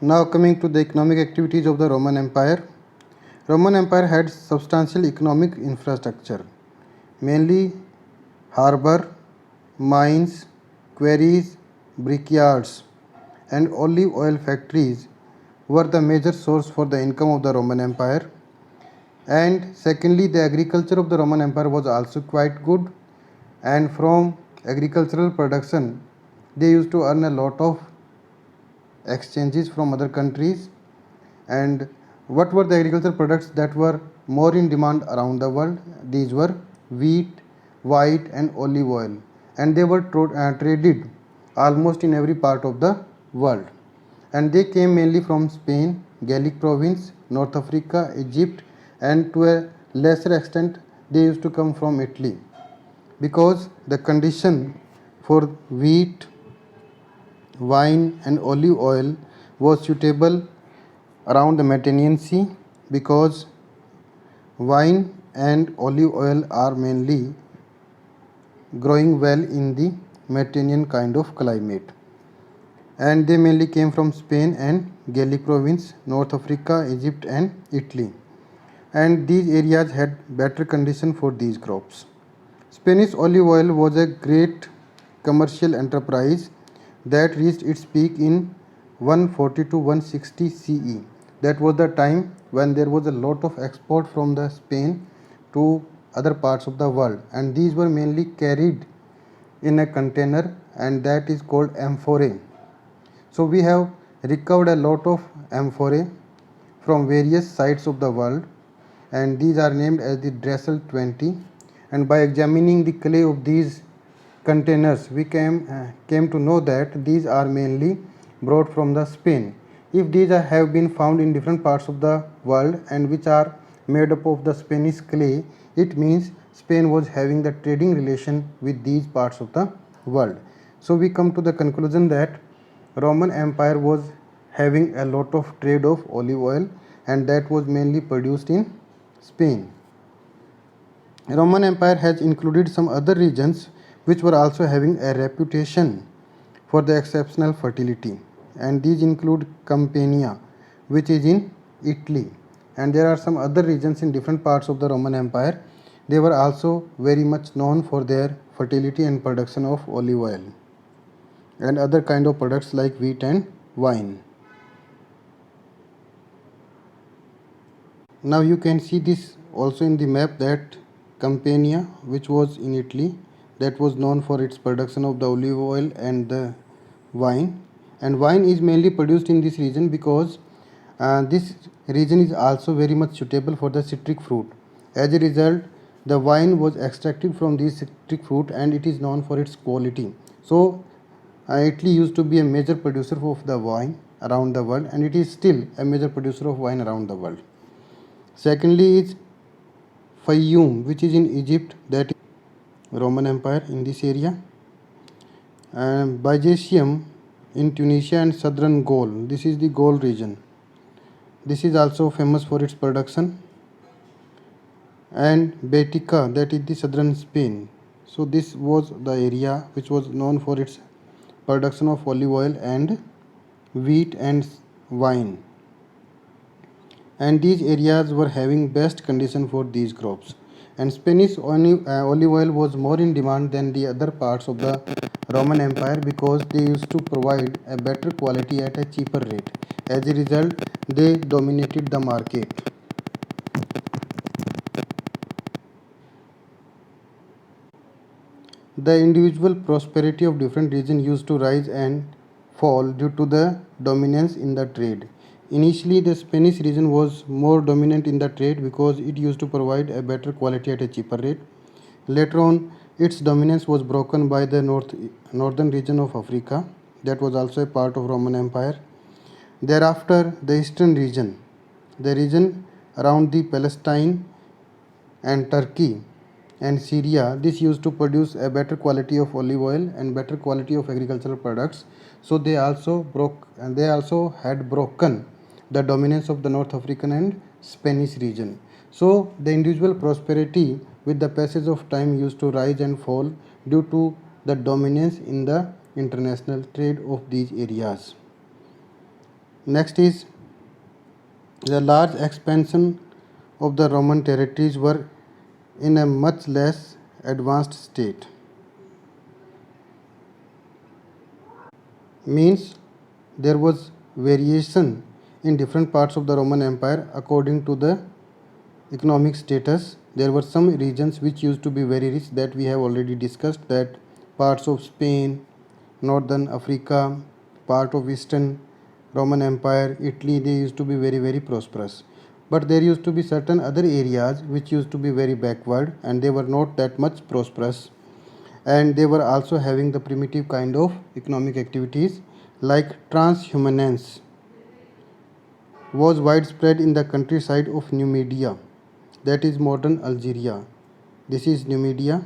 Now coming to the economic activities of the Roman Empire. Roman Empire had substantial economic infrastructure, mainly harbor, mines, quarries, brickyards, and olive oil factories were the major source for the income of the Roman Empire. And secondly, the agriculture of the Roman Empire was also quite good, and from agricultural production they used to earn a lot of exchanges from other countries. And what were the agricultural products that were more in demand around the world? These were wheat, white, and olive oil, and they were traded almost in every part of the world. And they came mainly from Spain, Gallic province, North Africa, Egypt, and to a lesser extent they used to come from Italy, because the condition for wheat, wine, and olive oil was suitable around the Mediterranean Sea, because wine and olive oil are mainly growing well in the Mediterranean kind of climate, and they mainly came from Spain and Gallic province, North Africa, Egypt, and Italy, and these areas had better condition for these crops. Spanish olive oil was a great commercial enterprise that reached its peak in 140 to 160 CE. That was the time when there was a lot of export from the Spain to other parts of the world, and these were mainly carried in a container, and that is called amphorae. So we have recovered a lot of amphorae from various sites of the world, and these are named as the Dressel 20. And by examining the clay of these containers, we came to know that these are mainly brought from the Spain. If these have been found in different parts of the world and which are made up of the Spanish clay, it means Spain was having the trading relation with these parts of the world. So we come to the conclusion that Roman Empire was having a lot of trade of olive oil, and that was mainly produced in Spain. Roman Empire has included some other regions which were also having a reputation for the exceptional fertility, and these include Campania, which is in Italy, and there are some other regions in different parts of the Roman Empire. They were also very much known for their fertility and production of olive oil and other kind of products like wheat and wine. Now you can see this also in the map, that Campania, which was in Italy, that was known for its production of the olive oil and the wine. And wine is mainly produced in this region because this region is also very much suitable for the citric fruit. As a result, the wine was extracted from this citric fruit, and it is known for its quality. So Italy used to be a major producer of the wine around the world, and it is still a major producer of wine around the world. Secondly is Fayoum, which is in Egypt, that is Roman Empire in this area. And Byzantium in Tunisia and southern Gaul, this is the Gaul region. This is also famous for its production. And Baetica, that is the southern Spain. So this was the area which was known for its production of olive oil and wheat and wine, and these areas were having best condition for these crops. And Spanish olive oil was more in demand than the other parts of the Roman Empire because they used to provide a better quality at a cheaper rate. As a result, they dominated the market. The individual prosperity of different regions used to rise and fall due to the dominance in the trade. Initially, the Spanish region was more dominant in the trade because it used to provide a better quality at a cheaper rate. Later on, its dominance was broken by the northern region of Africa, that was also a part of Roman Empire. Thereafter, the eastern region, the region around the Palestine and Turkey and Syria, this used to produce a better quality of olive oil and better quality of agricultural products. So they also had broken the dominance of the North African and Spanish region. So the individual prosperity with the passage of time used to rise and fall due to the dominance in the international trade of these areas. Next is the large expansion of the Roman territories were in a much less advanced state. Means there was variation in different parts of the Roman Empire according to the economic status. There were some regions which used to be very rich, that we have already discussed, that parts of Spain, northern Africa, part of Eastern Roman Empire, Italy, they used to be very prosperous. But there used to be certain other areas which used to be very backward and they were not that much prosperous, and they were also having the primitive kind of economic activities like transhumance was widespread in the countryside of Numidia, that is modern Algeria. This is Numidia.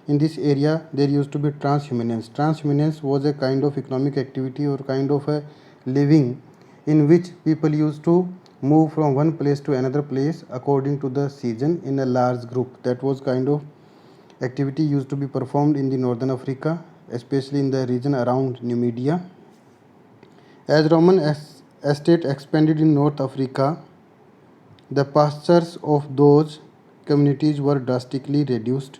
In this area there used to be transhumance. Transhumance was a kind of economic activity or kind of a living in which people used to move from one place to another place according to the season in a large group. That was kind of activity used to be performed in the northern Africa, especially in the region around Numidia. As Roman estate expanded in North Africa, the pastures of those communities were drastically reduced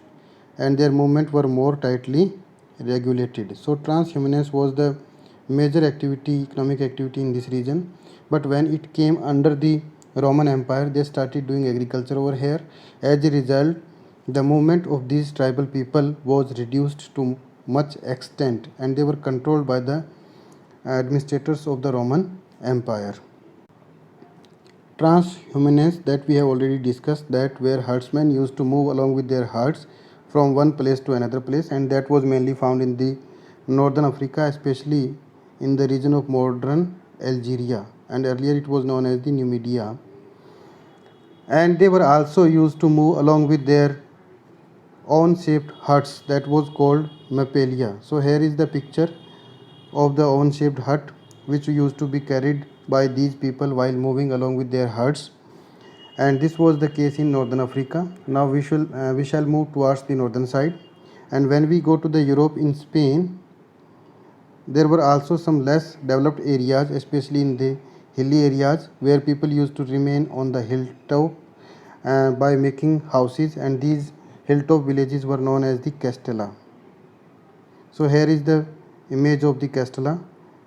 and their movement were more tightly regulated. So transhumance was the major activity, economic activity in this region. But when it came under the Roman Empire, they started doing agriculture over here. As a result, the movement of these tribal people was reduced to much extent and they were controlled by the administrators of the Roman Empire. Transhumance, that we have already discussed, that where herdsmen used to move along with their herds from one place to another place, and that was mainly found in the northern Africa, especially in the region of modern Algeria, and earlier it was known as the Numidia. And they were also used to move along with their own shaped huts, that was called Mapelia. So here is the picture of the own shaped hut which used to be carried by these people while moving along with their herds, and this was the case in northern Africa. Now we shall move towards the northern side, and when we go to the Europe, in Spain there were also some less developed areas, especially in the hilly areas where people used to remain on the hilltop by making houses, and these hilltop villages were known as the castella. So here is the image of the castella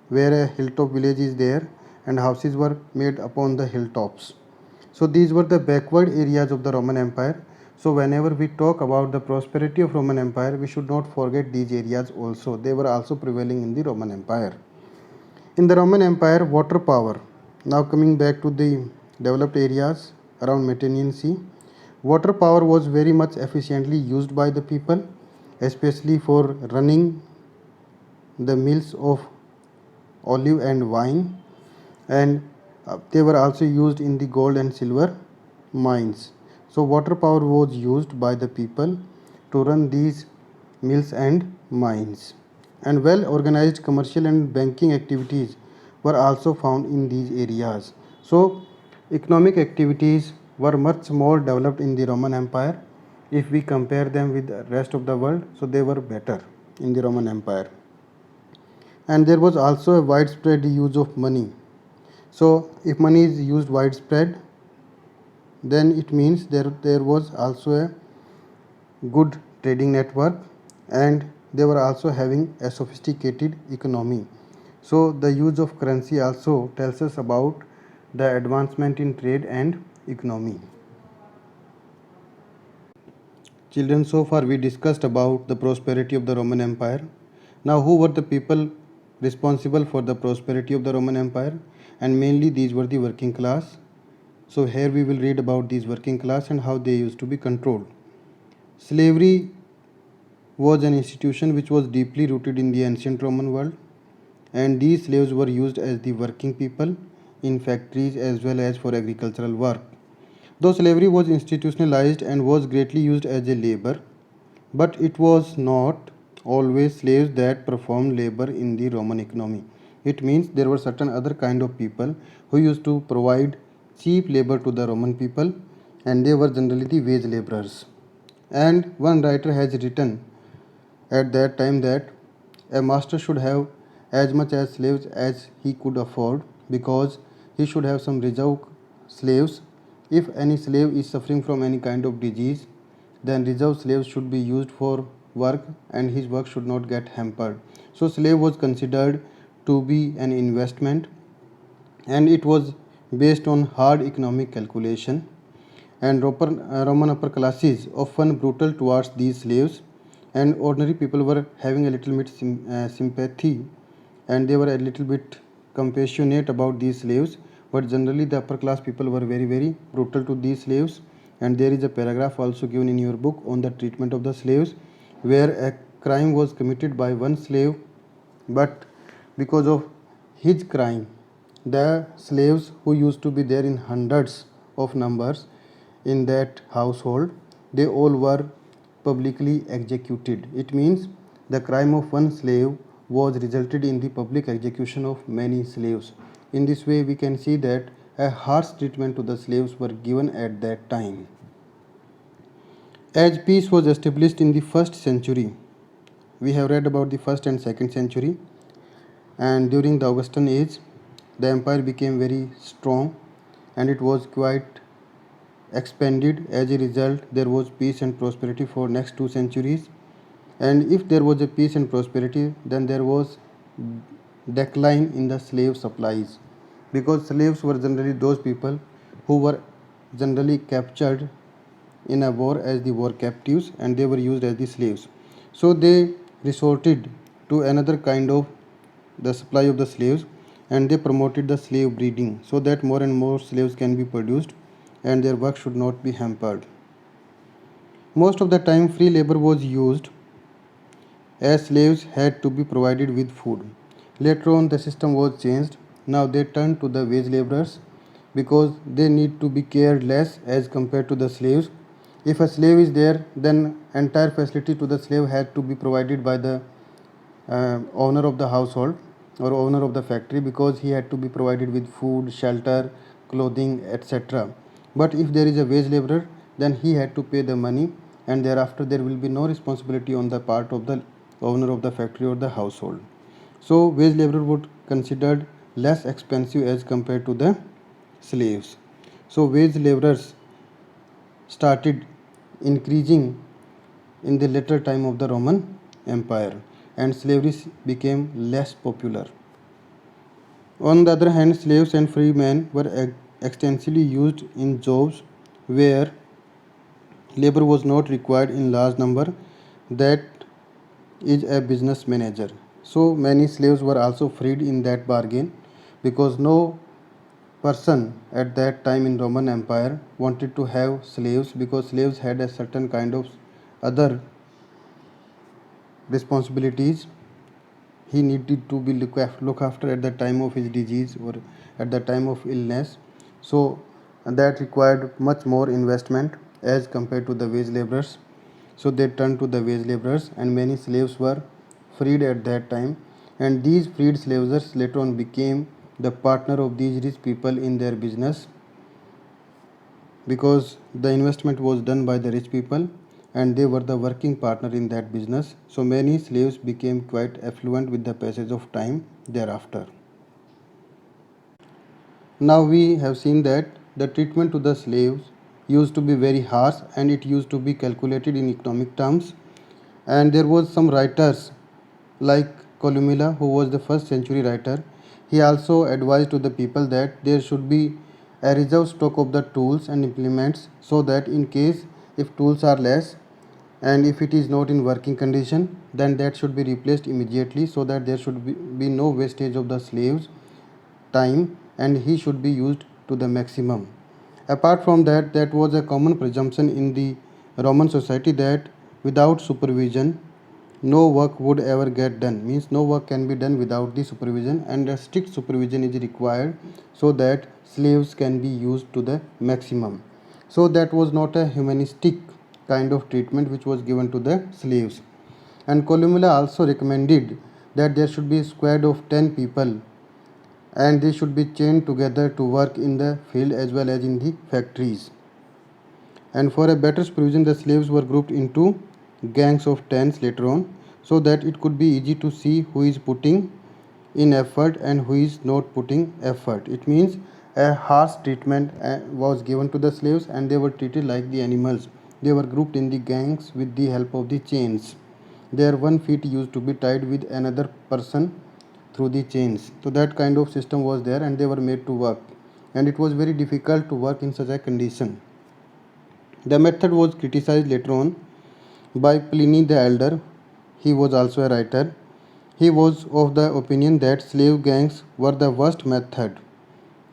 where a hilltop village is there and houses were made upon the hilltops. So these were the backward areas of the Roman Empire. So whenever we talk about the prosperity of Roman Empire, we should not forget these areas also. They were also prevailing in the Roman Empire. In the Roman Empire, water power. Now coming back to the developed areas around Mediterranean Sea, water power was very much efficiently used by the people, especially for running the mills of olive and wine, and they were also used in the gold and silver mines. So water power was used by the people to run these mills and mines, and well organized commercial and banking activities were also found in these areas. So economic activities were much more developed in the Roman Empire if we compare them with the rest of the world. So they were better in the Roman Empire, and there was also a widespread use of money. So if money is used widespread, then it means there was also a good trading network, and they were also having a sophisticated economy. So the use of currency also tells us about the advancement in trade and economy. Children, so far we discussed about the prosperity of the Roman Empire. Now, who were the people responsible for the prosperity of the Roman Empire? And mainly these were the working class. So here we will read about these working class and how they used to be controlled. Slavery was an institution which was deeply rooted in the ancient Roman world, and these slaves were used as the working people in factories as well as for agricultural work. Though slavery was institutionalized and was greatly used as a labor, but it was not always slaves that performed labor in the Roman economy. It means there were certain other kind of people who used to provide cheap labor to the Roman people, and they were generally the wage laborers. And one writer has written at that time that a master should have as much as slaves as he could afford, because he should have some reserve slaves. If any slave is suffering from any kind of disease, then reserve slaves should be used for work and his work should not get hampered. So slave was considered to be an investment, and it was based on hard economic calculation, and Roman upper classes often brutal towards these slaves, and ordinary people were having a little bit sympathy, and they were a little bit compassionate about these slaves, but generally the upper class people were very brutal to these slaves. And there is a paragraph also given in your book on the treatment of the slaves, where a crime was committed by one slave, but because of his crime, the slaves who used to be there in hundreds of numbers in that household, they all were publicly executed. It means the crime of one slave was resulted in the public execution of many slaves. In this way, we can see that a harsh treatment to the slaves were given at that time. As peace was established in the 1st century, we have read about the 1st and 2nd century, and during the Augustan age, the empire became very strong and it was quite expanded. As a result, there was peace and prosperity for next 2 centuries. And if there was a peace and prosperity, then there was decline in the slave supplies, because slaves were generally those people who were generally captured in a war as the war captives, and they were used as the slaves. So they resorted to another kind of the supply of the slaves, and they promoted the slave breeding so that more and more slaves can be produced and their work should not be hampered. Most of the time free labor was used, as slaves had to be provided with food. Later on the system was changed. Now they turned to the wage laborers because they need to be cared less as compared to the slaves. If a slave is there, then entire facility to the slave had to be provided by the owner of the household or owner of the factory, because he had to be provided with food, shelter, clothing, etc. But if there is a wage laborer, then he had to pay the money, and thereafter there will be no responsibility on the part of the owner of the factory or the household. So wage laborer would considered less expensive as compared to the slaves. So wage laborers started increasing in the later time of the Roman Empire, and slavery became less popular. On the other hand, slaves and free men were extensively used in jobs where labor was not required in large number, that is a business manager. So many slaves were also freed in that bargain, because no person at that time in Roman Empire wanted to have slaves, because slaves had a certain kind of other responsibilities. He needed to be look after at the time of his disease or at the time of illness. So that required much more investment as compared to the wage laborers. So they turned to the wage laborers, and many slaves were freed at that time. And these freed slaves later on became the partner of these rich people in their business, because the investment was done by the rich people and they were the working partner in that business. So many slaves became quite affluent with the passage of time thereafter. Now we have seen that the treatment to the slaves used to be very harsh, and it used to be calculated in economic terms. And there was some writers like Columella, who was the 1st century writer. He also advised to the people that there should be a reserve stock of the tools and implements, so that in case if tools are less and if it is not in working condition, then that should be replaced immediately, so that there should be no wastage of the slaves time, and he should be used to the maximum. Apart from that, that was a common presumption in the Roman society that without supervision no work would ever get done. Means no work can be done without the supervision, and a strict supervision is required so that slaves can be used to the maximum. So that was not a humanistic kind of treatment which was given to the slaves. And Columella also recommended that there should be a squad of 10 people, and they should be chained together to work in the field as well as in the factories. And for a better supervision, the slaves were grouped into gangs of 10s later on, so that it could be easy to see who is putting in effort and who is not putting effort. It means a harsh treatment was given to the slaves and they were treated like the animals. They were grouped in the gangs with the help of the chains. Their one feet used to be tied with another person through the chains. So that kind of system was there and they were made to work. And it was very difficult to work in such a condition. The method was criticized later on by Pliny the Elder. He was also a writer. He was of the opinion that slave gangs were the worst method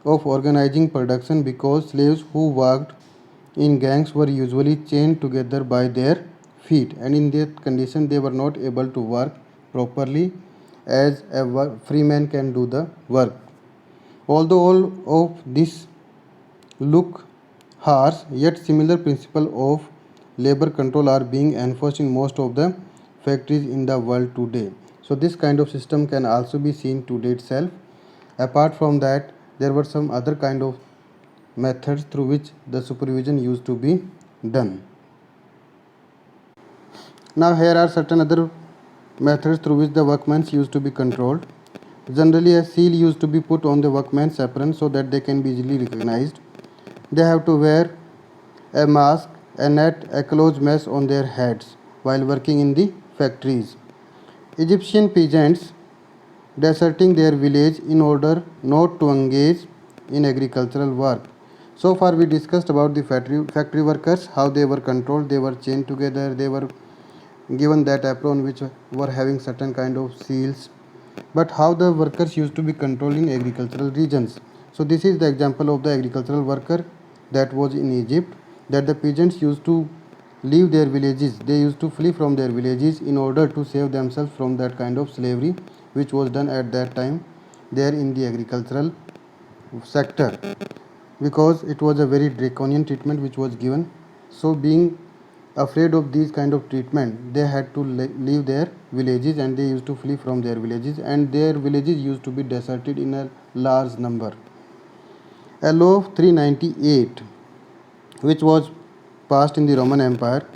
of organizing production because slaves who worked in gangs were usually chained together by their feet, and in that condition they were not able to work properly as a free man can do the work. Although all of this look harsh, yet similar principles of labor control are being enforced in most of the factories in the world today. So this kind of system can also be seen today itself. Apart from that, there were some other kind of methods through which the supervision used to be done. Now here are certain other methods through which the workmen used to be controlled. Generally, a seal used to be put on the workman's apron so that they can be easily recognized. They have to wear a mask, a net, a clothes mesh on their heads while working in the factories. Egyptian peasants deserting their village in order not to engage in agricultural work. So far we discussed about the factory workers, how they were controlled, they were chained together, they were given that apron which were having certain kind of seals. But how the workers used to be controlled in agricultural regions. So this is the example of the agricultural worker that was in Egypt, that the peasants used to leave their villages, they used to flee from their villages in order to save themselves from that kind of slavery which was done at that time there in the agricultural sector, because it was a very draconian treatment which was given. So being afraid of these kind of treatment, they had to leave their villages and they used to flee from their villages, and their villages used to be deserted in a large number. A law of 398 which was passed in the Roman Empire,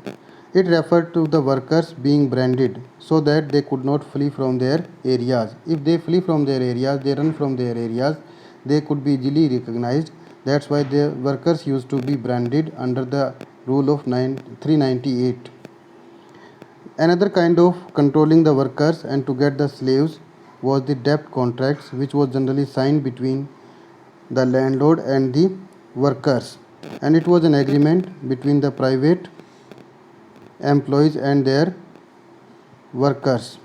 it referred to the workers being branded so that they could not flee from their areas. If they flee from their areas, they run from their areas, they could be easily recognized. That's why the workers used to be branded under the rule of 398. Another kind of controlling the workers and to get the slaves was the debt contracts, which was generally signed between the landlord and the workers, and it was an agreement between the private employees and their workers.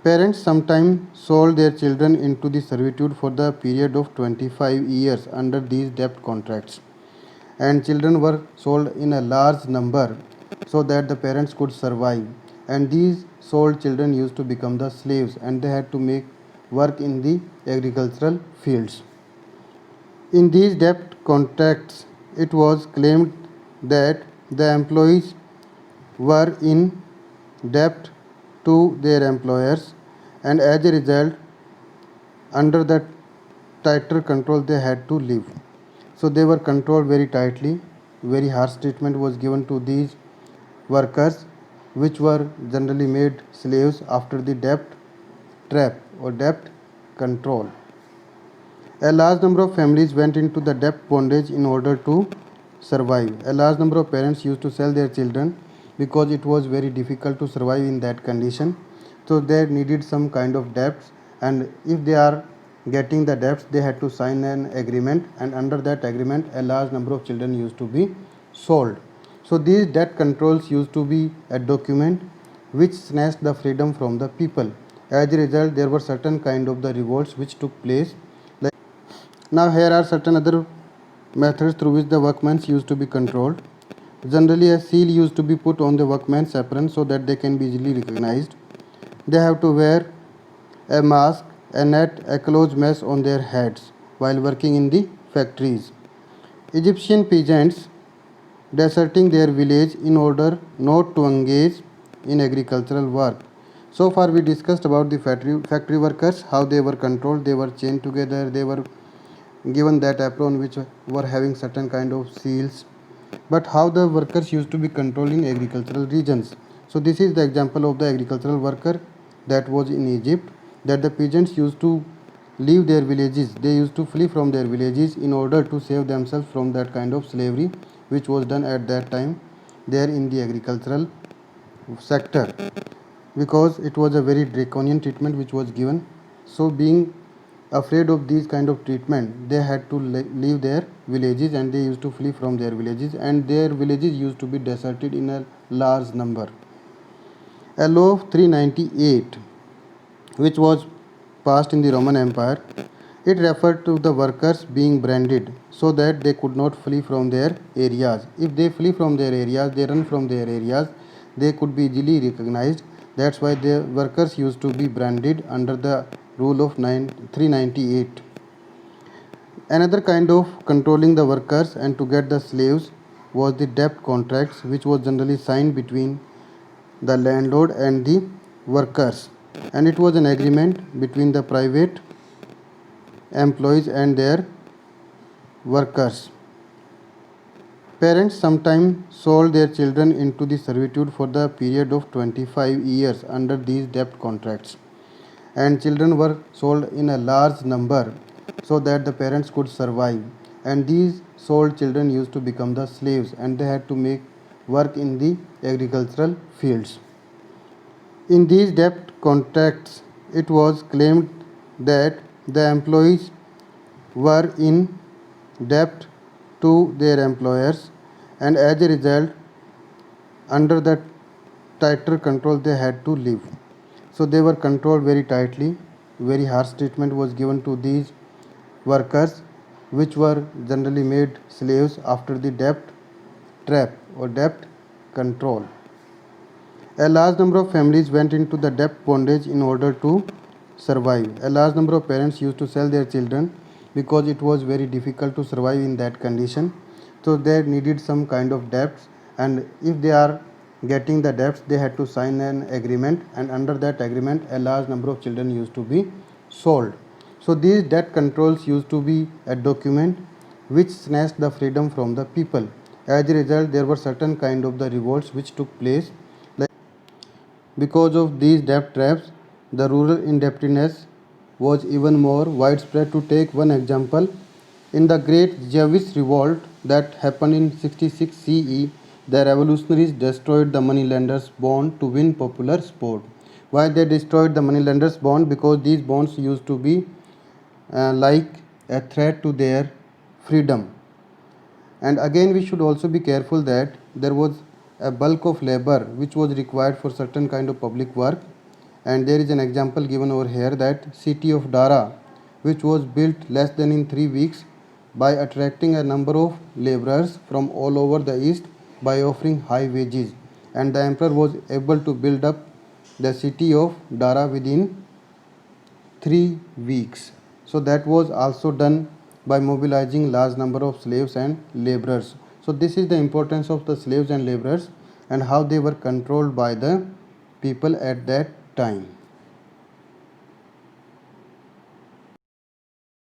Parents sometimes sold their children into the servitude for the period of 25 years under these debt contracts, and children were sold in a large number so that the parents could survive, and these sold children used to become the slaves and they had to make work in the agricultural fields. In these debt contracts, it was claimed that the employees were in debt to their employers, and as a result, under the tighter control, they had to live. So they were controlled very tightly. Very harsh treatment was given to these workers, which were generally made slaves after the debt trap or debt control. A large number of families went into the debt bondage in order to survive. A large number of parents used to sell their children because it was very difficult to survive in that condition. So they needed some kind of debts, and if they are getting the debts, they had to sign an agreement, and under that agreement a large number of children used to be sold. So these debt controls used to be a document which snatched the freedom from the people. As a result, there were certain kind of the revolts which took place. Now here are certain other methods through which the workmen used to be controlled. Generally, a seal used to be put on the workman's apron so that they can be easily recognized. They have to wear a mask, a net, a clothes mesh on their heads while working in the factories. Egyptian peasants deserting their village in order not to engage in agricultural work. So far we discussed about the factory workers, how they were controlled, they were chained together, they were given that apron which were having certain kind of seals. But how the workers used to be controlled in agricultural regions. So this is the example of the agricultural worker that was in Egypt. that the peasants used to leave their villages. They used to flee from their villages in order to save themselves from that kind of slavery which was done at that time there in the agricultural sector, because it was a very draconian treatment which was given. So being afraid of these kind of treatment, they had to leave their villages and they used to flee from their villages, and their villages used to be deserted in a large number. A law of 398 which was passed in the Roman Empire, it referred to the workers being branded so that they could not flee from their areas. If they flee from their areas, they run from their areas, they could be easily recognized. That's why the workers used to be branded under the rule of 398. Another kind of controlling the workers and to get the slaves was the debt contracts, which was generally signed between the landlord and the workers, and it was an agreement between the private employees and their workers. Parents sometimes sold their children into the servitude for the period of 25 years under these debt contracts, and children were sold in a large number so that the parents could survive, and these sold children used to become the slaves and they had to make work in the agricultural fields. In these debt contracts, it was claimed that the employees were in debt to their employers, and as a result, under the tighter control, they had to live. So they were controlled very tightly. Very harsh treatment was given to these workers, which were generally made slaves after the debt trap or debt control. A large number of families went into the debt bondage in order to survive. A large number of parents used to sell their children because it was very difficult to survive in that condition. So they needed some kind of debts, and if they are getting the debts, they had to sign an agreement, and under that agreement a large number of children used to be sold. So these debt controls used to be a document which snatched the freedom from the people. As a result, there were certain kind of the revolts which took place. Because of these debt traps, the rural indebtedness was even more widespread. To take one example, in the Great Jewish Revolt that happened in 66 CE, the revolutionaries destroyed the moneylenders' bond to win popular support. Why they destroyed the moneylenders' bond? Because these bonds used to be like a threat to their freedom. And again, we should also be careful that there was a bulk of labor which was required for certain kind of public work, and there is an example given over here that city of Dara, which was built less than in 3 weeks by attracting a number of laborers from all over the east by offering high wages, and the emperor was able to build up the city of Dara within 3 weeks. So that was also done by mobilizing large number of slaves and laborers. So this is the importance of the slaves and laborers and how they were controlled by the people at that time.